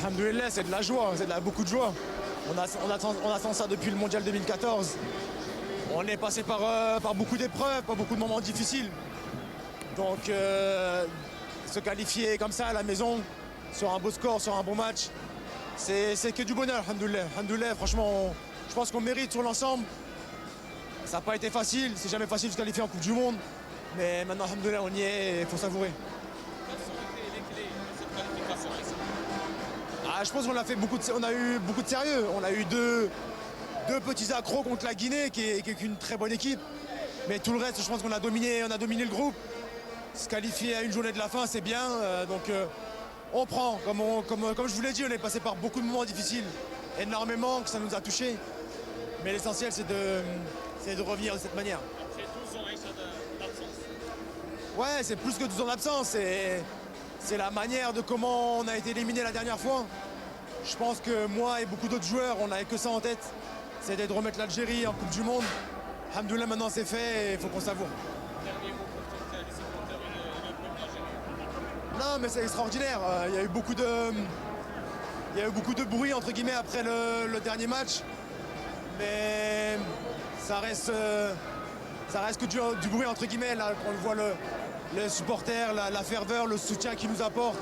Alhamdoulilah, c'est de la joie, c'est beaucoup de joie. On attend ça depuis le mondial 2014. On est passé par beaucoup d'épreuves, par beaucoup de moments difficiles. Donc se qualifier comme ça à la maison, sur un beau score, sur un bon match, c'est que du bonheur, alhamdoulilah. Alhamdoulilah, franchement, je pense qu'on mérite sur l'ensemble. Ça n'a pas été facile, c'est jamais facile de se qualifier en Coupe du Monde. Mais maintenant, alhamdoulilah, on y est et il faut savourer. Quelles sont les clés de cette qualification ici? Je pense qu'on a eu beaucoup de sérieux. On a eu deux petits accros contre la Guinée, qui est une très bonne équipe. Mais tout le reste, je pense qu'on a dominé le groupe. Se qualifier à une journée de la fin, c'est bien. On prend. Comme je vous l'ai dit, on est passé par beaucoup de moments difficiles, énormément, que ça nous a touchés. Mais l'essentiel, c'est de revenir de cette manière. Après 12 ans d'absence. Ouais, c'est plus que 12 ans d'absence. C'est la manière de comment on a été éliminé la dernière fois. Je pense que moi et beaucoup d'autres joueurs, on n'avait que ça en tête. C'était de remettre l'Algérie en Coupe du Monde. Alhamdoulilah, maintenant c'est fait et il faut qu'on savoure. Dernier mot pour peut-être les supporters et le peuple algérien. Non, mais c'est extraordinaire. Il y a eu beaucoup de bruit entre guillemets après le dernier match. Mais ça reste que du bruit entre guillemets. Là, on le voit les supporters, la ferveur, le soutien qu'ils nous apportent.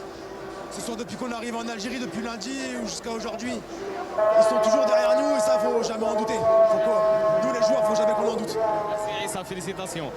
Ce sont depuis qu'on arrive en Algérie, depuis lundi ou jusqu'à aujourd'hui. Ils sont toujours derrière nous et ça, faut jamais en douter. Nous les joueurs, faut jamais qu'on en doute. Merci Issa, félicitations.